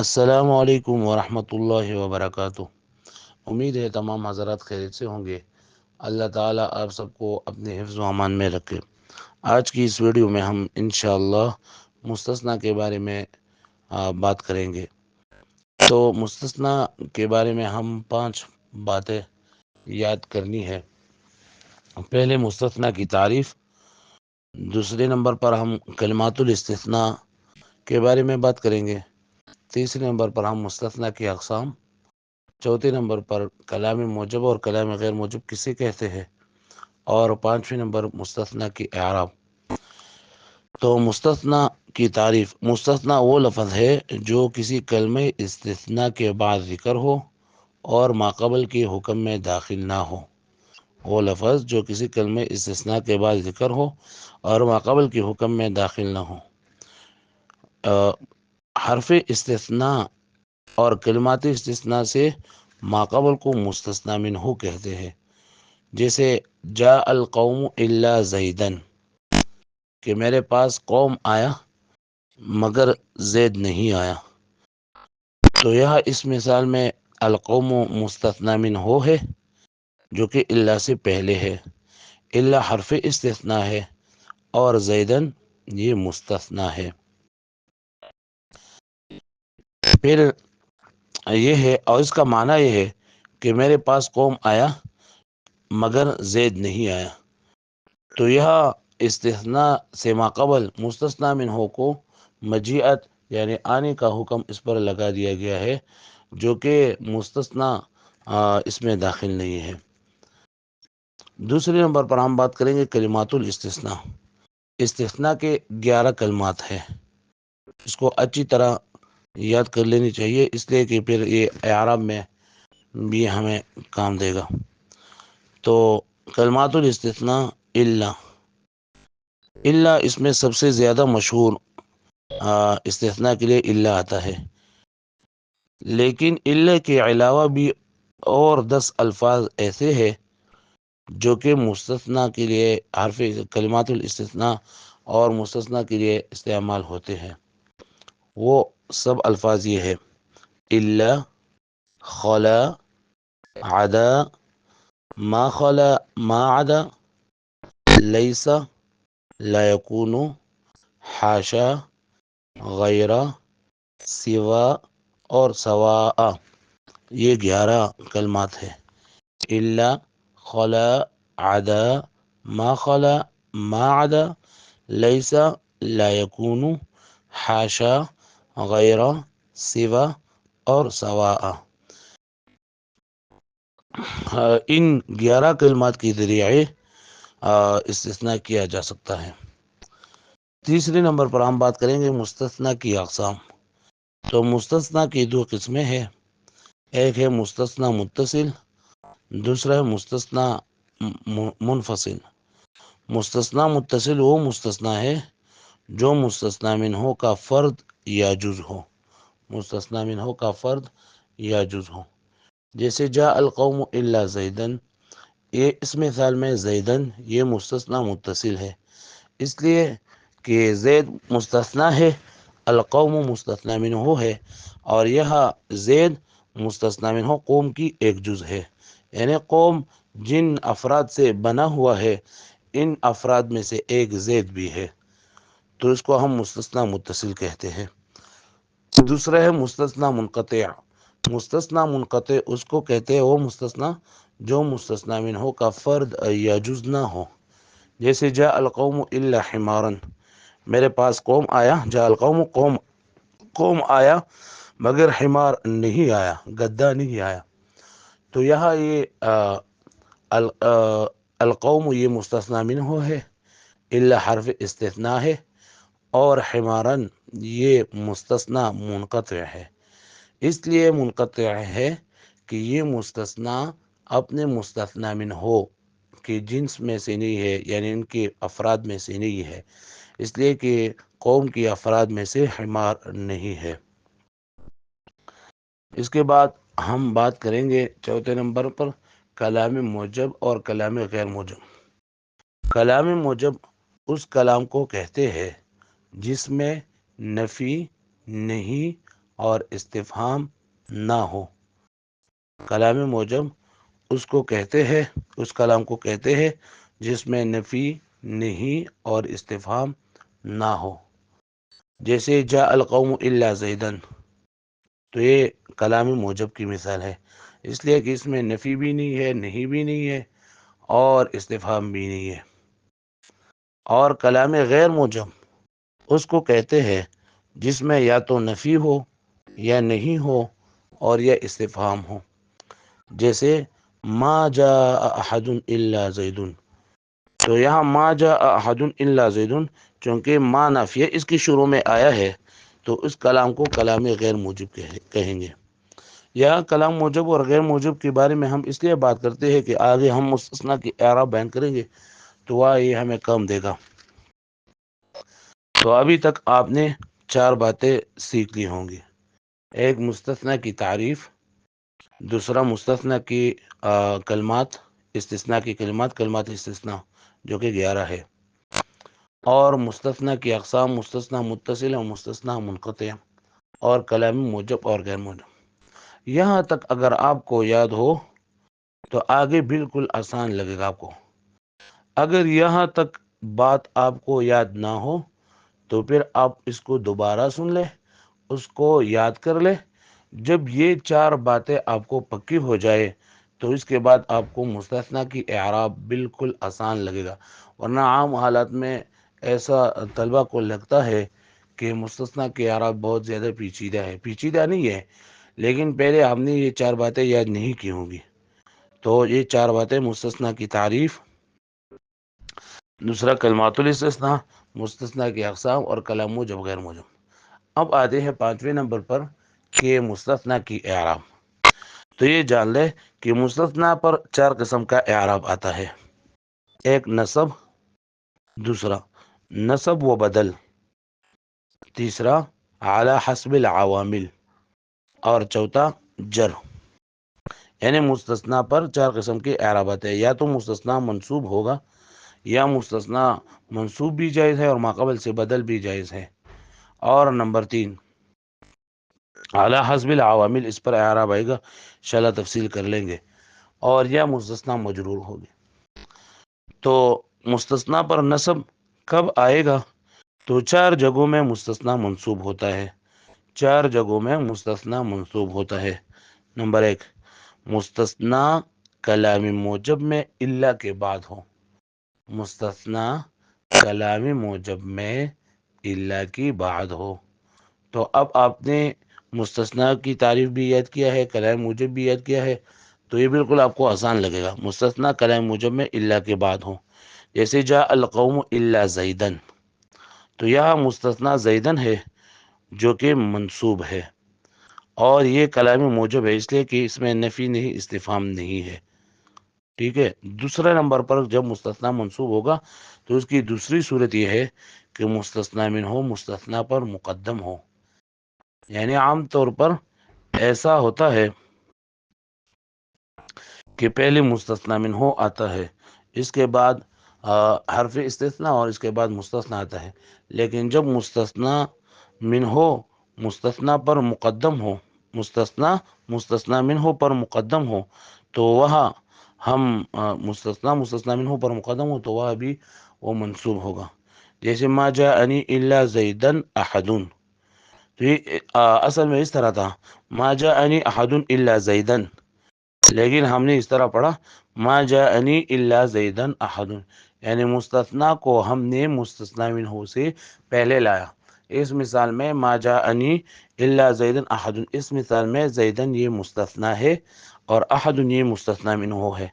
السلام علیکم ورحمۃ اللہ وبرکاتہ۔ امید ہے تمام حضرات خیریت سے ہوں گے۔ اللہ تعالیٰ آپ سب کو اپنے حفظ و امان میں رکھے۔ آج کی اس ویڈیو میں ہم انشاءاللہ مستثنی کے بارے میں بات کریں گے۔ تو مستثنی کے بارے میں ہم 5 باتیں یاد کرنی ہے۔ پہلے مستثنی کی تعریف، دوسرے نمبر پر ہم کلمات الاستثناء کے بارے میں بات کریں گے، تیسرے نمبر پر ہم مستثنی کی اقسام، چوتھے نمبر پر کلام موجب اور کلام غیر موجب کسے کہتے ہیں، اور 5ویں نمبر مستثنی کی اعراب۔ تو مستثنی کی تعریف، مستثنی وہ لفظ ہے جو کسی کلمہ استثناء کے بعد ذکر ہو اور ماقبل کے حکم میں داخل نہ ہو۔ وہ لفظ جو کسی کلمہ استثناء کے بعد ذکر ہو اور ماقبل کے حکم میں داخل نہ ہو۔ حرف استثناء اور کلمات استثناء سے ماقبل کو مستثنی منہ کہتے ہیں۔ جیسے جاء القوم الا زیدن، کہ میرے پاس قوم آیا مگر زید نہیں آیا۔ تو یہاں اس مثال میں القوم مستثنی منہ ہے جو کہ الا سے پہلے ہے۔ الا حرف استثناء ہے اور زیدن یہ مستثنی ہے۔ پھر یہ ہے، اور اس کا معنی یہ ہے کہ میرے پاس قوم آیا مگر زید نہیں آیا۔ تو یہاں استثناء سے ماقبل مستثنی منہ کو مجیعت یعنی آنے کا حکم اس پر لگا دیا گیا ہے، جو کہ مستثنی اس میں داخل نہیں ہے۔ دوسرے نمبر پر ہم بات کریں گے کلمات الاستثناء۔ استثناء کے 11 کلمات ہیں، اس کو اچھی طرح یاد کر لینی چاہیے، اس لیے کہ پھر یہ اعراب میں بھی ہمیں کام دے گا۔ تو کلمات الاستثناء الا اس میں سب سے زیادہ مشہور استثناء کے لیے الا آتا ہے، لیکن الا کے علاوہ بھی اور 10 الفاظ ایسے ہیں جو کہ مستثنیٰ کے لیے حرف کلمات الاستثناء اور مستثنیٰ کے لیے استعمال ہوتے ہیں۔ وہ سب الفاظ یہ ہے: الا، خلا، عدا، ما خلا ما عدا، لیس، لا یکون، حاشا، غیر، سوا اور سواء۔ یہ 11 کلمات ہیں: الا، خلا، عدا، ما خلا ما عدا، لیس، لا یکون، حاشا، غیر، سوا اور سواء۔ ان 11 کلمات کے ذریعے استثناء کیا جا سکتا ہے۔ تیسرے نمبر پر ہم بات کریں گے مستثنیٰ کی اقسام۔ تو مستثنیٰ کی 2 قسمیں ہیں، ایک ہے مستثنیٰ متصل، دوسرا ہے مستثنیٰ منفصل۔ مستثنیٰ متصل وہ مستثنیٰ ہے جو مستثنی منہ کا فرد یا جز ہو، مستثنی منہ کا فرد یا جز ہو۔ جیسے جاء القوم الا زیدن، یہ اس مثال میں زیدن یہ مستثنی متصل ہے، اس لیے کہ زید مستثنی ہے، القوم مستثنی منہ ہے، اور یہاں زید مستثنی منہ قوم کی ایک جز ہے، یعنی قوم جن افراد سے بنا ہوا ہے ان افراد میں سے ایک زید بھی ہے، تو اس کو ہم مستثنی متصل کہتے ہیں۔ دوسرا ہے مستثنی منقطع۔ مستثنی منقطع اس کو کہتے ہیں وہ مستثنی جو مستثنی منہ کا فرد یا جز نہ ہو۔ جیسے جاء القوم الا حمارا، میرے پاس قوم آیا، جاء القوم قوم آیا مگر حمار نہیں آیا، گدھا نہیں آیا۔ تو یہاں یہ القوم یہ مستثنی منہ ہے، الا حرف استثناء ہے، اور حمارن یہ مستثنی منقطع ہے۔ اس لیے منقطع ہے کہ یہ مستثنی اپنے مستثنی منہ کہ جنس میں سے نہیں ہے، یعنی ان کے افراد میں سے نہیں ہے، اس لیے کہ قوم کی افراد میں سے حمار نہیں ہے۔ اس کے بعد ہم بات کریں گے چوتھے نمبر پر کلام موجب اور کلام غیر موجب۔ کلام موجب اس کلام کو کہتے ہیں جس میں نفی، نہیں اور استفہام نہ ہو۔ کلام موجب اس کو کہتے ہیں، اس کلام کو کہتے ہیں جس میں نفی نہیں اور استفہام نہ ہو، جیسے جاء القوم الا زیدن، تو یہ کلام موجب کی مثال ہے، اس لیے کہ اس میں نفی بھی نہیں ہے، نہیں بھی نہیں ہے اور استفہام بھی نہیں ہے۔ اور کلام غیر موجب اس کو کہتے ہیں جس میں یا تو نفی ہو یا نہیں ہو اور یا استفہام ہو، جیسے ما جاء احد الا زید، تو یہاں ما جاء احد الا زید چونکہ ما نافیہ اس کی شروع میں آیا ہے تو اس کلام کو کلام غیر موجب کہیں گے۔ یہاں کلام موجب اور غیر موجب کے بارے میں ہم اس لیے بات کرتے ہیں کہ آگے ہم مستثنی کی اعراب بیان کریں گے تو وہ یہ ہمیں کم دے گا۔ تو ابھی تک آپ نے 4 باتیں سیکھ لی ہوں گی، ایک مستثنی کی تعریف، دوسرا مستثنی کی کلمات، استثناء کی کلمات، کلمات استثناء جو کہ 11 ہے، اور مستثنی کی اقسام، مستثنی متصل اور مستثنی منقطع، اور کلام موجب اور غیر موجب۔ یہاں تک اگر آپ کو یاد ہو تو آگے بالکل آسان لگے گا آپ کو۔ اگر یہاں تک بات آپ کو یاد نہ ہو تو پھر آپ اس کو دوبارہ سن لیں، اس کو یاد کر لیں۔ جب یہ 4 باتیں آپ کو پکی ہو جائے تو اس کے بعد آپ کو مستثنی کی اعراب بالکل آسان لگے گا، ورنہ عام حالات میں ایسا طلبہ کو لگتا ہے کہ مستثنی کی اعراب بہت زیادہ پیچیدہ ہے۔ پیچیدہ نہیں ہے، لیکن پہلے آپ نے یہ 4 باتیں یاد نہیں کی ہوں گی۔ تو یہ 4 باتیں مستثنی کی تعریف، دوسرا کلمات الاستثناء، مستثنی کی اقسام اور کلام موجب غیر موجب۔ اب آتے ہیں 5ویں نمبر پر کہ مستثنی کی اعراب۔ تو یہ جان لے کہ مستثنی پر 4 قسم کا اعراب آتا ہے، ایک نصب، دوسرا نصب و بدل، تیسرا اعلی حسب العوامل، اور چوتھا جر۔ یعنی مستثنی پر 4 قسم کے اعراب آتے ہیں، یا تو مستثنی منصوب ہوگا، یا مستثنی منصوب بھی جائز ہے اور ماقبل سے بدل بھی جائز ہے، اور نمبر 3 اعلی حسب العوامل، اس پر اعراب آئے گا، انشاءاللہ تفصیل کر لیں گے، اور یا مستثنی مجرور ہوگی۔ تو مستثنی پر نصب کب آئے گا؟ تو 4 جگہوں میں مستثنی منصوب ہوتا ہے، 4 جگہوں میں مستثنی منصوب ہوتا ہے۔ نمبر 1، مستثنی کلام موجب میں الا کے بعد ہو، مستثنی کلام موجب میں الا کی بعد ہو۔ تو اب آپ نے مستثنی کی تعریف بھی یاد کیا ہے، کلام موجب بھی یاد کیا ہے، تو یہ بالکل آپ کو آسان لگے گا۔ مستثنی کلام موجب میں الا کے بعد ہو، جیسے جاء القوم الا زیدن، تو یہاں مستثنی زیدن ہے جو کہ منصوب ہے، اور یہ کلام موجب ہے اس لیے کہ اس میں نفی نہیں، استفہام نہیں ہے، ٹھیک ہے۔ دوسرے نمبر پر جب مستثنی منصوب ہوگا تو اس کی دوسری صورت یہ ہے کہ مستثنی منہ ہو مستثنی پر مقدم ہو۔ یعنی عام طور پر ایسا ہوتا ہے کہ پہلے مستثنی منہ آتا ہے، اس کے بعد حرف استثناء اور اس کے بعد مستثنی آتا ہے، لیکن جب مستثنی منہ مستثنی پر مقدم ہو، مستثنی منہ پر مقدم ہو تو وہاں ہم مستثنی منہ پر مقدم ہو تو وہ بھی وہ منصوب ہوگا، جیسے ما جاءنی الا زیدن احد، تو یہ اصل میں اس طرح تھا ما جاءنی احد الا زیدن، لیکن ہم نے اس طرح پڑھا ما جاءنی الا زیدن احد، یعنی مستثنی کو ہم نے مستثنی منہ سے پہلے لایا۔ اس مثال میں ما جاءنی الا زیدن احد، اس مثال میں زیدن یہ مستثنی ہے اور احد یہ مستثنی منہ ہے،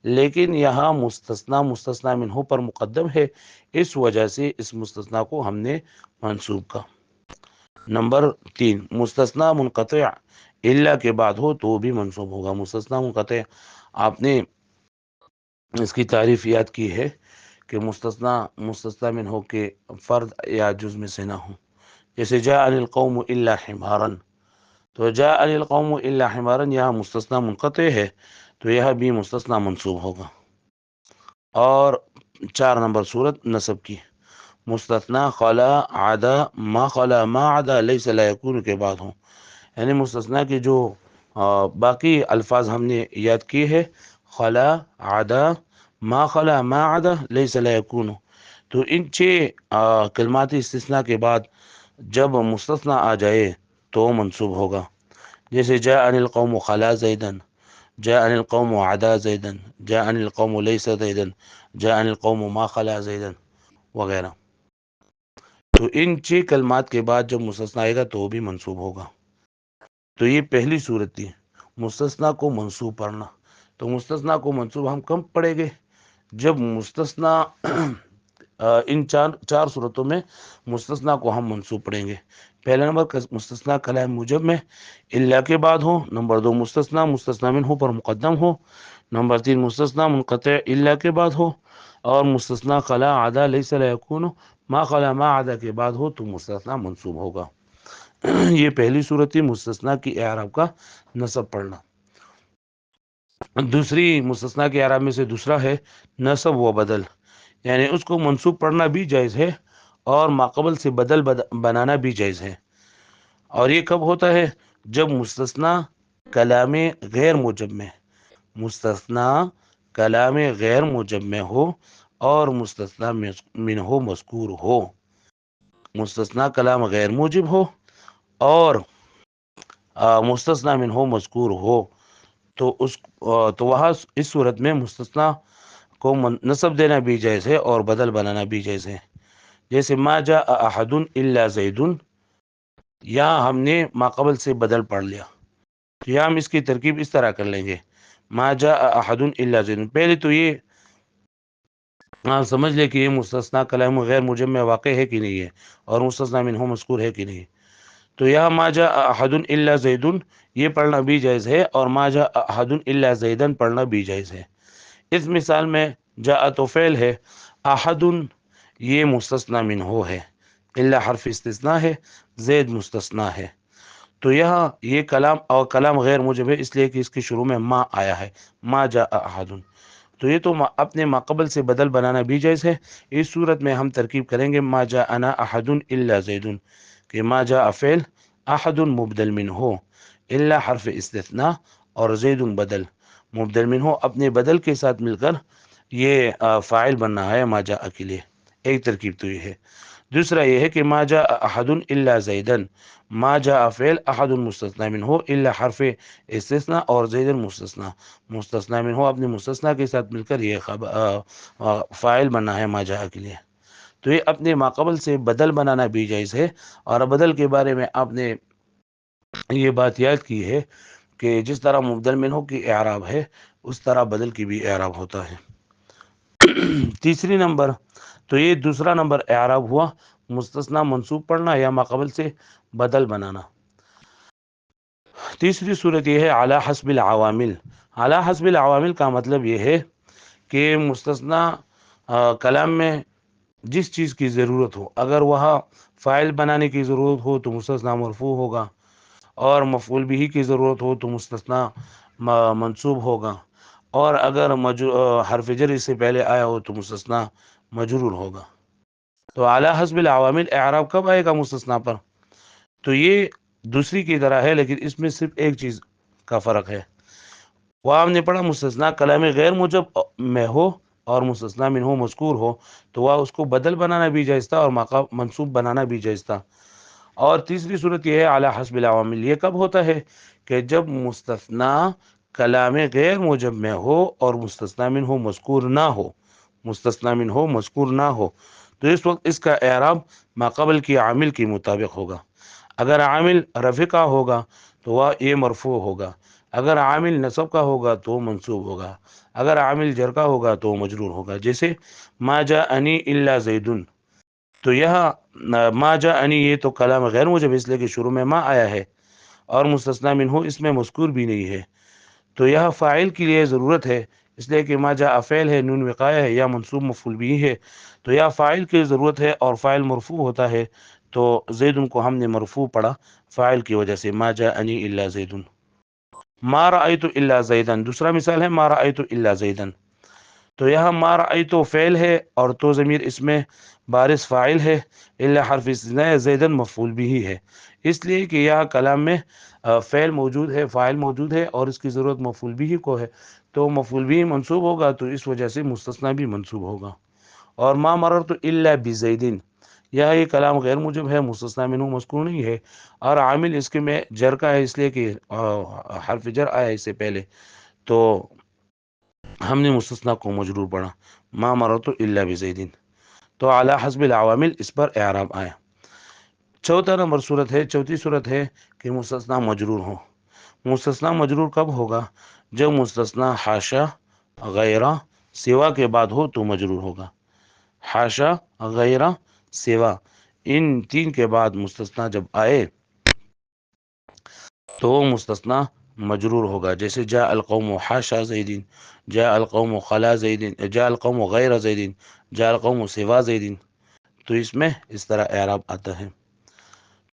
لیکن یہاں مستثنی منہ پر مقدم ہے، اس وجہ سے اس مستثنی کو ہم نے منصوب کا۔ نمبر 3، مستثنی منقطع الا کے بعد ہو تو بھی منصوب ہوگا۔ مستثنی منقطع آپ نے اس کی تعریف یاد کی ہے کہ مستثنی منہ کے فرد یا جز میں سے نہ ہو، جیسے جاءنی القوم الا حمارا، تو جاءنی القوم الا حمارا یہاں مستثنی منقطع ہے تو یہ بھی مستثنی منصوب ہوگا۔ اور 4 نمبر صورت نصب کی، مستثنی خلا عدا ما خلا ما عدا لیس لا یکون کے بعد ہوں، یعنی مستثنا کے جو باقی الفاظ ہم نے یاد کیے ہیں، خلا، عدا، ما خلا، ما عدا، لیس لا یکون، تو ان 6 کلمات استثناء کے بعد جب مستثنا آ جائے تو منصوب ہوگا. جیسے جاءنی القوم خلا زیدن، جاءنی القوم عدا زیدن، جاءنی القوم لیس زیدن، جاءنی القوم ما خلا زیدن وغیرہ. تو ان 6 کلمات کے بعد جب مستثنا آئے گا تو وہ بھی منصوب ہوگا. تو یہ پہلی صورت تھی مستثنا کو منصوب پڑھنا. تو مستثنا کو منصوب ہم کم پڑھیں گے جب مستثنا ان چار صورتوں میں مستثنا کو ہم منصوب پڑھیں گے. پہلا نمبر مستثنا کلام موجب میں الا کے بعد ہو. نمبر 2 مستثنا مستثنا منہ پر مقدم ہو. نمبر 3 مستثنا منقطع الا کے بعد ہو. اور مستثنا خلا، عدا، لیس لا یکون، ما خلا ما عدا کے بعد ہو تو مستثنا منصوب ہوگا. یہ پہلی صورت تھی مستثنا کی اعراب کا نصب پڑھنا. دوسری مستثنا کے اعراب میں سے دوسرا ہے نصب و بدل، یعنی اس کو منصوب پڑھنا بھی جائز ہے اور ماقبل سے بدل بنانا بھی جائز ہے. اور یہ کب ہوتا ہے؟ جب مستثنا کلام غیر موجب میں، مستثنا کلام غیر موجب میں ہو اور مستثنا منہ مذکور ہو. مستثنا کلام غیر موجب ہو اور مستثنا منہ مذکور ہو تو وہاں اس صورت میں مستثنا کو نصب دینا بھی جائز ہے اور بدل بنانا بھی جائز ہے. جیسے ما جاء احد الا زید، یہاں ہم نے ماقبل سے بدل پڑھ لیا. تو یہاں ہم اس کی ترکیب اس طرح کر لیں گے، ما جاء احد الا زید. پہلے تو یہ سمجھ لے کہ یہ مستثنا کلام غیر موجب میں واقع ہے کہ نہیں ہے اور مستثنا منہ مذکور ہے کہ نہیں. تو یہاں ما جاء احد الا زید یہ پڑھنا بھی جائز ہے اور ما جاء احد الا زیدن پڑھنا بھی جائز ہے. اس مثال میں جاء تو فعل ہے، احد یہ مستثنا منہ ہے، الا حرف استثناء ہے، زید مستثنا ہے. تو یہاں یہ کلام غیر موجب ہے اس لیے کہ اس کے شروع میں ما آیا ہے، ما جاء احد. تو یہ تو اپنے ماقبل سے بدل بنانا بھی جائز ہے. اس صورت میں ہم ترکیب کریں گے ما جاءنا احد الا زید، کہ ما جاء فعل، احد مبدل منہ، الا حرف استثناء اور زید بدل. مبدل منہ اپنے بدل کے ساتھ مل کر یہ فاعل بننا ہے ما جاء کے لیے. ایک ترکیب تو یہ ہے. دوسرا یہ ہے کہ ما جاء احد الا زیدن، ما جاء فعل، احد مستثنا منہ، الا حرف استثناء اور زیدن مستثنا. مستثنا منہ اپنے مستثنا کے ساتھ مل کر یہ فاعل بننا ہے ما جاء کے لیے. تو یہ اپنے ماقبل سے بدل بنانا بھی جائز ہے. اور بدل کے بارے میں آپ نے یہ بات یاد کی ہے کہ جس طرح مبدل منہ کی اعراب ہے اس طرح بدل کی بھی اعراب ہوتا ہے. تیسری نمبر، تو یہ دوسرا نمبر اعراب ہوا مستثنا منصوب پڑھنا یا ماقبل سے بدل بنانا. تیسری صورت یہ ہے علی حسب العوامل. علی حسب العوامل کا مطلب یہ ہے کہ مستثنا کلام میں جس چیز کی ضرورت ہو، اگر وہاں فاعل بنانے کی ضرورت ہو تو مستثنا مرفوع ہوگا، اور مفعول بھی کی ضرورت ہو تو مستثنا منصوب ہوگا، اور اگر حرف جر اس سے پہلے آیا ہو تو مستثنا مجرور ہوگا. تو اعلی حسب العوامل اعراب کب آئے گا مستثنا پر؟ تو یہ دوسری کی طرح ہے لیکن اس میں صرف ایک چیز کا فرق ہے. وہ ہم نے پڑھا مستثنا کلام غیر موجب میں ہو اور مستثنا منہ مذکور ہو تو وہ اس کو بدل بنانا بھی جائز تھا اور منصوب بنانا بھی جائز تھا. اور تیسری صورت یہ ہے اعلی حسب العوامل. یہ کب ہوتا ہے؟ کہ جب مستثنا کلام غیر موجب میں ہو اور مستثنا منہ مذکور نہ ہو، مستثنا منہ مذکور نہ ہو تو اس وقت اس کا اعراب ماقبل کی عامل کے مطابق ہوگا. اگر عامل رفع کا ہوگا تو وہ یہ مرفوع ہوگا، اگر عامل نصب کا ہوگا تو منصوب ہوگا، اگر عامل جر کا ہوگا تو مجرور ہوگا. جیسے ما جاءنی الا زید، تو یہاں ما جاءنی یہ تو کلام غیر موجب اس لیے کہ شروع میں ما آیا ہے اور مستثنا منہ اس میں مذکور بھی نہیں ہے. تو یہاں فاعل کے لیے ضرورت ہے اس لیے کہ ما جاء فعل ہے، نون وقایہ ہے، یا منصوب مفعول بھی ہے. تو یا فاعل کی ضرورت ہے اور فاعل مرفوع ہوتا ہے تو زید کو ہم نے مرفوع پڑھا فاعل کی وجہ سے، ما جاءنی الا زید. ما رأیت الا زیدن دوسرا مثال ہے، ما رأیت الا زیدن. تو یہاں ما رأیت فعل ہے اور تو ضمیر اس میں بارز فاعل ہے، الا حرف استثناء، زیدن مفعول بھی ہے. اس لیے کہ یہاں کلام میں فعل موجود ہے، فاعل موجود ہے اور اس کی ضرورت مفعول بھی کو ہے، تو مفعول بھی منصوب ہوگا، تو اس وجہ سے مستثنی بھی منصوب ہوگا۔ اور ما مررت الا بزیدن، یہ کلام غیر موجب ہے، مستثنی منہ مذکور نہیں ہے، اور عامل اس کے میں جر کا ہے، اس لیے کہ حرف جر آیا اس سے پہلے، تو ہم نے مستثنی کو مجرور پڑھا، ما مررت الا بزیدن، تو اعلی حسب العوامل اس پر اعراب آیا۔ چوتھا نمبر صورت ہے، چوتھی صورت ہے کہ مستثنی مجرور ہو۔ مستثنی مجرور کب ہوگا؟ جب مستثنی حاشا، غیرہ، سوا کے بعد ہو تو مجرور ہوگا۔ حاشا، غیرہ، سوا، ان تین کے بعد مستثنی جب آئے تو وہ مستثنی مجرور ہوگا، جیسے جاء القوم حاشا زیدین، جاء القوم خلا زیدین، جاء القوم غیر زیدین، جاء القوم سوا زیدین، تو اس میں اس طرح اعراب آتا ہے۔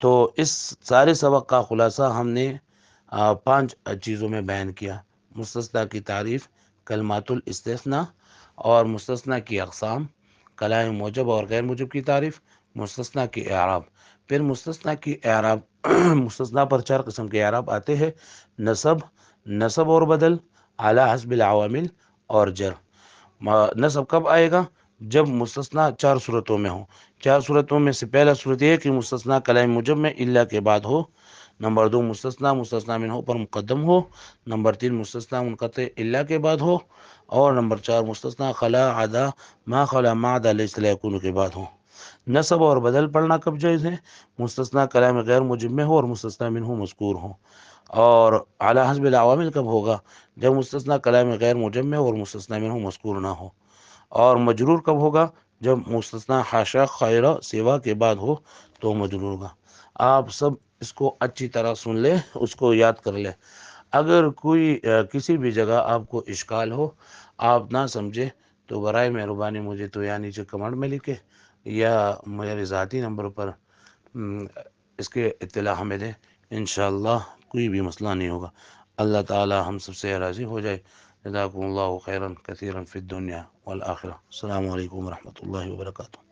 تو اس سارے سبق کا خلاصہ ہم نے 5 چیزوں میں بیان کیا: مستثنی کی تعریف، کلمات الاستثناء، اور مستثنی کی اقسام، کلام موجب اور غیر موجب کی تعریف، مستثنی کی اعراب۔ پھر مستثنی کی اعراب مستثنی پر 4 قسم کے اعراب آتے ہیں: نصب، نصب اور بدل، اعلی حسب العوامل، اور جر۔ نصب کب آئے گا؟ جب مستثنی 4 صورتوں میں ہو۔ 4 صورتوں میں سے پہلا صورت یہ ہے کہ مستثنی کلام موجب میں الا کے بعد ہو، نمبر 2 مستثنی مستثنی منہ پر مقدم ہو، نمبر 3 مستثنی منقطع الا کے بعد ہو، اور نمبر 4 مستثنی خلا، عدا، ما خلا، ما عدا لیس لا یکون کے بعد ہو۔ نصب اور بدل پڑھنا کب جائز ہے؟ مستثنی کلام غیر موجب میں ہو اور مستثنی منہ مذکور ہو۔ اور اعلی حسب العوامل کب ہوگا؟ جب مستثنی کلام غیر موجب میں اور مستثنی منہ مذکور نہ ہو۔ اور مجرور کب ہوگا؟ جب مستثنی حاشا، خیرہ، سوا کے بعد ہو تو مجرور ہوگا۔ آپ سب اس کو اچھی طرح سن لیں، اس کو یاد کر لیں۔ اگر کوئی کسی بھی جگہ آپ کو اشکال ہو، آپ نہ سمجھے، تو برائے مہربانی مجھے تو یا نیچے کمنٹ میں لکھے یا میرے ذاتی نمبر پر اس کے اطلاع ہمیں دیں، انشاءاللہ کوئی بھی مسئلہ نہیں ہوگا۔ اللہ تعالی ہم سب سے راضی ہو جائے۔ جزاکم اللہ خیرا کثیرا فی الدنیا والآخرہ۔ السلام علیکم ورحمۃ اللہ وبرکاتہ۔